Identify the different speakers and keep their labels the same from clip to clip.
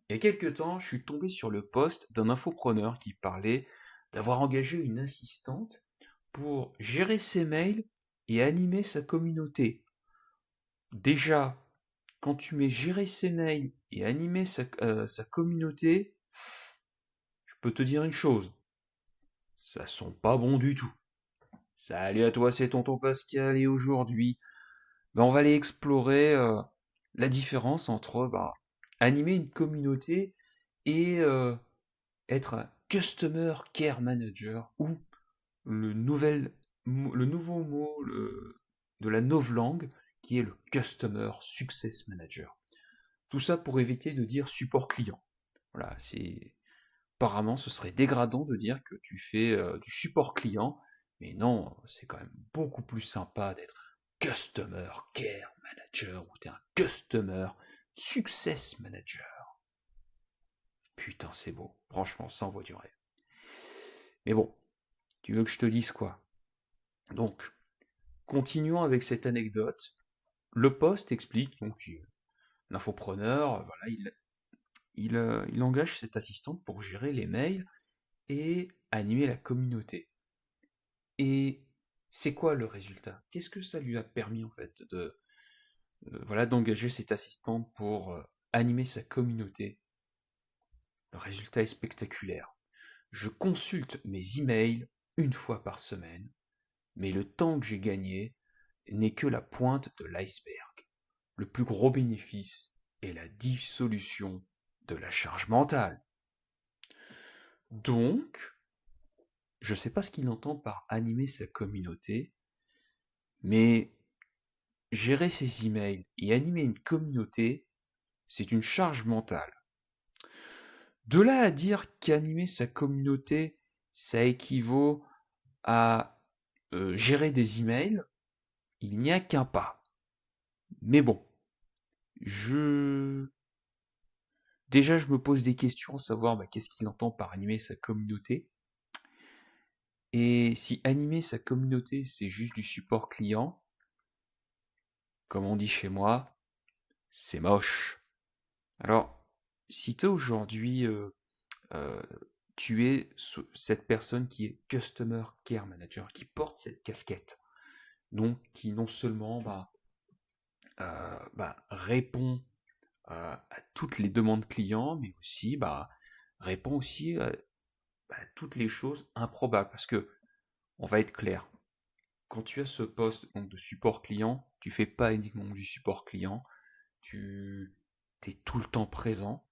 Speaker 1: Il y a quelques temps, je suis tombé sur le post d'un infopreneur qui parlait d'avoir engagé une assistante pour gérer ses mails et animer sa communauté. Déjà, quand tu mets gérer ses mails et animer sa communauté, je peux te dire une chose, ça sent pas bon du tout. Salut à toi, c'est Tonton Pascal et aujourd'hui, on va aller explorer la différence entre animer une communauté et être un Customer Care Manager ou le nouveau mot de la novlangue qui est le Customer Success Manager. Tout ça pour éviter de dire support client. Voilà, c'est apparemment ce serait dégradant de dire que tu fais du support client, mais non, c'est quand même beaucoup plus sympa d'être Customer Care Manager ou t'es un Customer Success Manager. Putain, c'est beau. Franchement, ça envoie du rêve. Mais bon, tu veux que je te dise quoi? Donc, continuons avec cette anecdote. Le poste explique, donc l'infopreneur, voilà, il engage cette assistante pour gérer les mails et animer la communauté. Et c'est quoi le résultat? Qu'est-ce que ça lui a permis en fait voilà, d'engager cette assistante pour animer sa communauté? Le résultat est spectaculaire. Je consulte mes emails une fois par semaine, mais le temps que j'ai gagné n'est que la pointe de l'iceberg. Le plus gros bénéfice est la dissolution de la charge mentale. Donc, je ne sais pas ce qu'il entend par animer sa communauté, mais gérer ses emails et animer une communauté, c'est une charge mentale. De là à dire qu'animer sa communauté, ça équivaut à gérer des emails, il n'y a qu'un pas. Mais bon, je déjà je me pose des questions, savoir qu'est-ce qu'il entend par animer sa communauté. Et si animer sa communauté, c'est juste du support client, comme on dit chez moi, c'est moche. Alors, si toi aujourd'hui, euh, tu es cette personne qui est Customer Care Manager, qui porte cette casquette, donc qui non seulement répond à toutes les demandes clients, mais aussi répond aussi à toutes les choses improbables. Parce que, on va être clair, quand tu as ce poste donc, de support client, tu fais pas uniquement du support client, tu es tout le temps présent.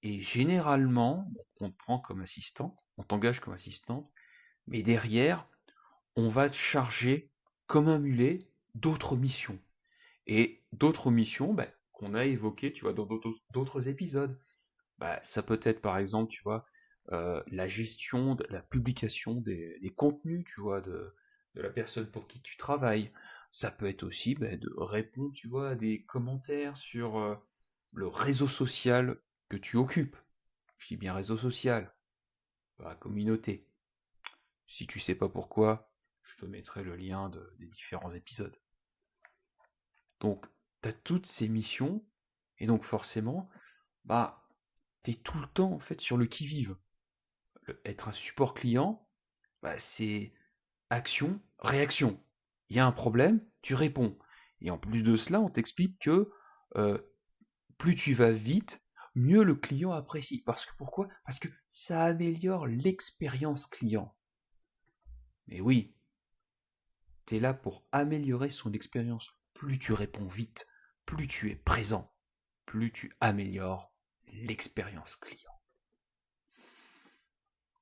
Speaker 1: Et généralement, on te prend comme assistante, on t'engage comme assistante, mais derrière, on va te charger comme un mulet d'autres missions. Et d'autres missions qu'on a évoquées, tu vois, dans d'autres épisodes. Ça peut être par exemple, tu vois, la gestion, de la publication des contenus, tu vois, de la personne pour qui tu travailles. Ça peut être aussi de répondre, tu vois, à des commentaires sur le réseau social que tu occupes. Je dis bien réseau social, pas la communauté. Si tu sais pas pourquoi, je te mettrai le lien des différents épisodes. Donc, tu as toutes ces missions, et donc forcément, tu es tout le temps en fait sur le qui-vive. Être un support client, c'est action, réaction. Il y a un problème, tu réponds. Et en plus de cela, on t'explique que euh, plus tu vas vite, mieux le client apprécie. Parce que pourquoi? Parce que ça améliore l'expérience client. Mais oui, tu es là pour améliorer son expérience. Plus tu réponds vite, plus tu es présent, plus tu améliores l'expérience client.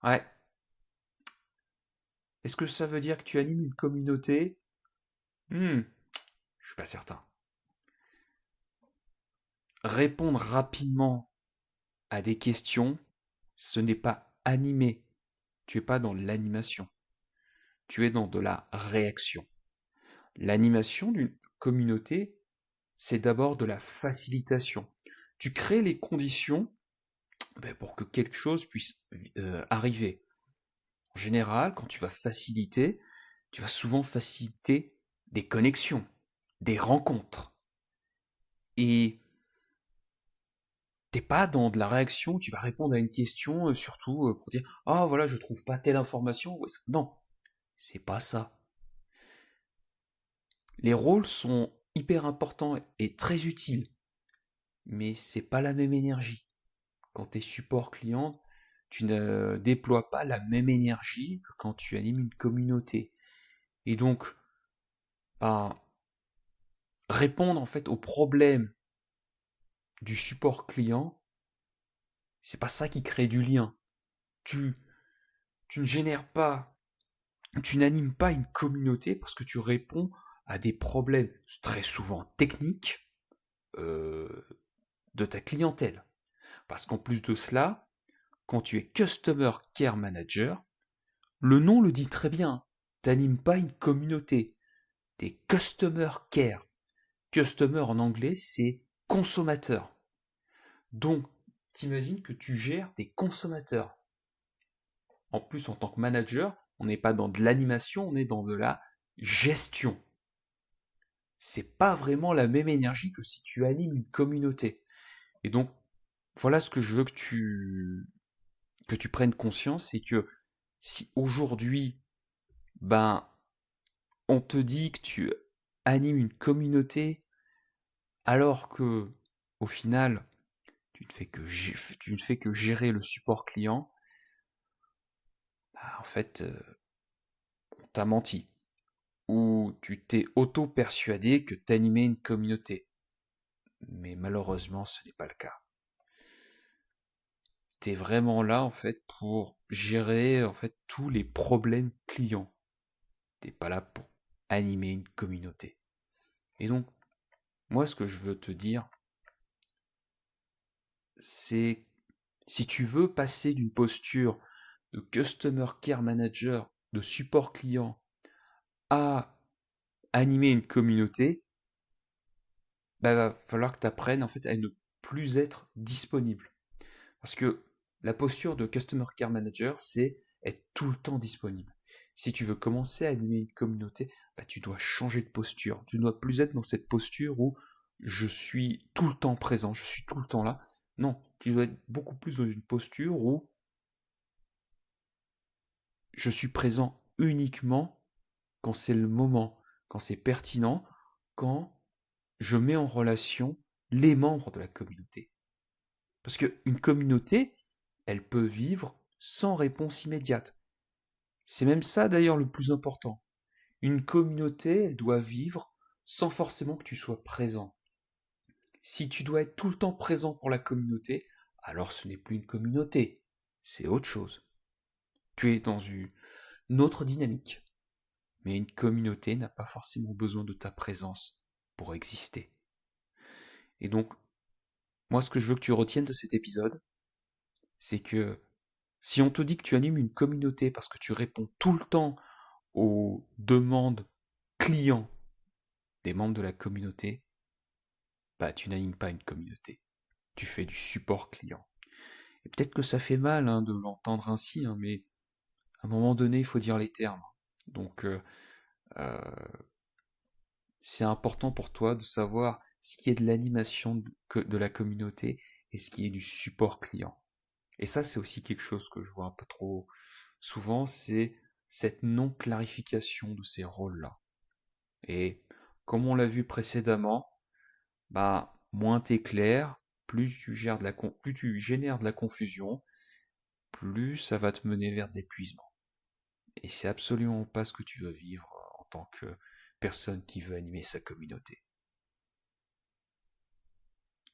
Speaker 1: Ouais. Est-ce que ça veut dire que tu animes une communauté? Je suis pas certain. Répondre rapidement à des questions, ce n'est pas animer. Tu es pas dans l'animation. Tu es dans de la réaction. L'animation d'une communauté, c'est d'abord de la facilitation. Tu crées les conditions pour que quelque chose puisse arriver. En général, quand tu vas faciliter, tu vas souvent faciliter des connexions, des rencontres. Et t'es pas dans de la réaction, tu vas répondre à une question, surtout pour dire ah voilà, je trouve pas telle information. Non, c'est pas ça. Les rôles sont hyper importants et très utiles, mais c'est pas la même énergie. Quand tu es support client, tu ne déploies pas la même énergie que quand tu animes une communauté. Et donc, bah, répondre en fait aux problèmes du support client, c'est pas ça qui crée du lien. Tu, tu ne génères pas, tu n'animes pas une communauté parce que tu réponds à des problèmes très souvent techniques euh, de ta clientèle. Parce qu'en plus de cela, quand tu es Customer Care Manager, le nom le dit très bien, tu n'animes pas une communauté, tu es Customer Care. Customer en anglais, c'est consommateur. Donc, t'imagines que tu gères des consommateurs. En plus, en tant que manager, on n'est pas dans de l'animation, on est dans de la gestion. C'est pas vraiment la même énergie que si tu animes une communauté. Et donc, voilà ce que je veux que tu prennes conscience, c'est que si aujourd'hui, ben, on te dit que tu animes une communauté, alors que, au final, tu ne fais que gérer le support client, bah, en fait, on t'a menti. Ou tu t'es auto-persuadé que t'animais une communauté. Mais malheureusement, ce n'est pas le cas. T'es vraiment là, en fait, pour gérer, en fait, tous les problèmes clients. T'es pas là pour animer une communauté. Et donc, moi, ce que je veux te dire, c'est si tu veux passer d'une posture de Customer Care Manager, de support client, à animer une communauté, bah, va falloir que tu apprennes en fait à ne plus être disponible. Parce que la posture de Customer Care Manager, c'est être tout le temps disponible. Si tu veux commencer à animer une communauté, bah, tu dois changer de posture. Tu ne dois plus être dans cette posture où je suis tout le temps présent, je suis tout le temps là. Non, tu dois être beaucoup plus dans une posture où je suis présent uniquement quand c'est le moment, quand c'est pertinent, quand je mets en relation les membres de la communauté. Parce qu'une communauté, elle peut vivre sans réponse immédiate. C'est même ça d'ailleurs le plus important. Une communauté, elle doit vivre sans forcément que tu sois présent. Si tu dois être tout le temps présent pour la communauté, alors ce n'est plus une communauté, c'est autre chose. Tu es dans une autre dynamique. Mais une communauté n'a pas forcément besoin de ta présence pour exister. Et donc, moi, ce que je veux que tu retiennes de cet épisode, c'est que si on te dit que tu animes une communauté parce que tu réponds tout le temps aux demandes clients des membres de la communauté, bah tu n'animes pas une communauté. Tu fais du support client. Et peut-être que ça fait mal de l'entendre ainsi, mais à un moment donné, il faut dire les termes. Donc, euh, c'est important pour toi de savoir ce qui est de l'animation de la communauté et ce qui est du support client. Et ça, c'est aussi quelque chose que je vois un peu trop souvent, c'est cette non-clarification de ces rôles-là. Et comme on l'a vu précédemment, bah, moins t'es clair, plus tu génères de la confusion, plus ça va te mener vers de l'épuisement. Et c'est absolument pas ce que tu veux vivre en tant que personne qui veut animer sa communauté.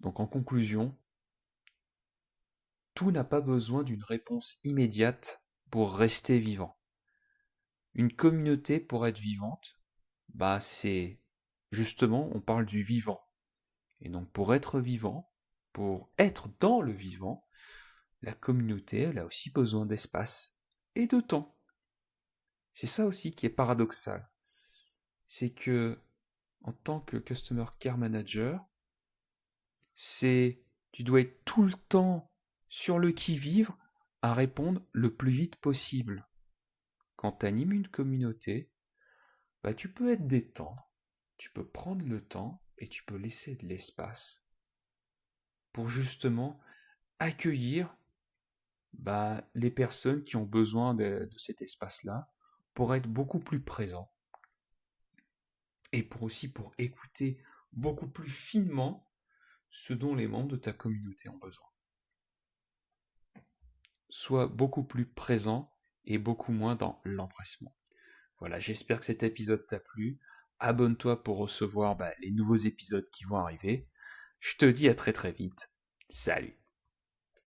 Speaker 1: Donc en conclusion, tout n'a pas besoin d'une réponse immédiate pour rester vivant. Une communauté pour être vivante, bah c'est justement, on parle du vivant. Et donc pour être vivant, pour être dans le vivant, la communauté, elle a aussi besoin d'espace et de temps. C'est ça aussi qui est paradoxal. C'est que en tant que Customer Care Manager, c'est tu dois être tout le temps sur le qui-vive à répondre le plus vite possible. Quand tu animes une communauté, bah, tu peux être détendre, tu peux prendre le temps et tu peux laisser de l'espace pour justement accueillir les personnes qui ont besoin de cet espace-là, pour être beaucoup plus présent et pour écouter beaucoup plus finement ce dont les membres de ta communauté ont besoin. Sois beaucoup plus présent et beaucoup moins dans l'empressement. Voilà, j'espère que cet épisode t'a plu. Abonne-toi pour recevoir les nouveaux épisodes qui vont arriver. Je te dis à très très vite. Salut!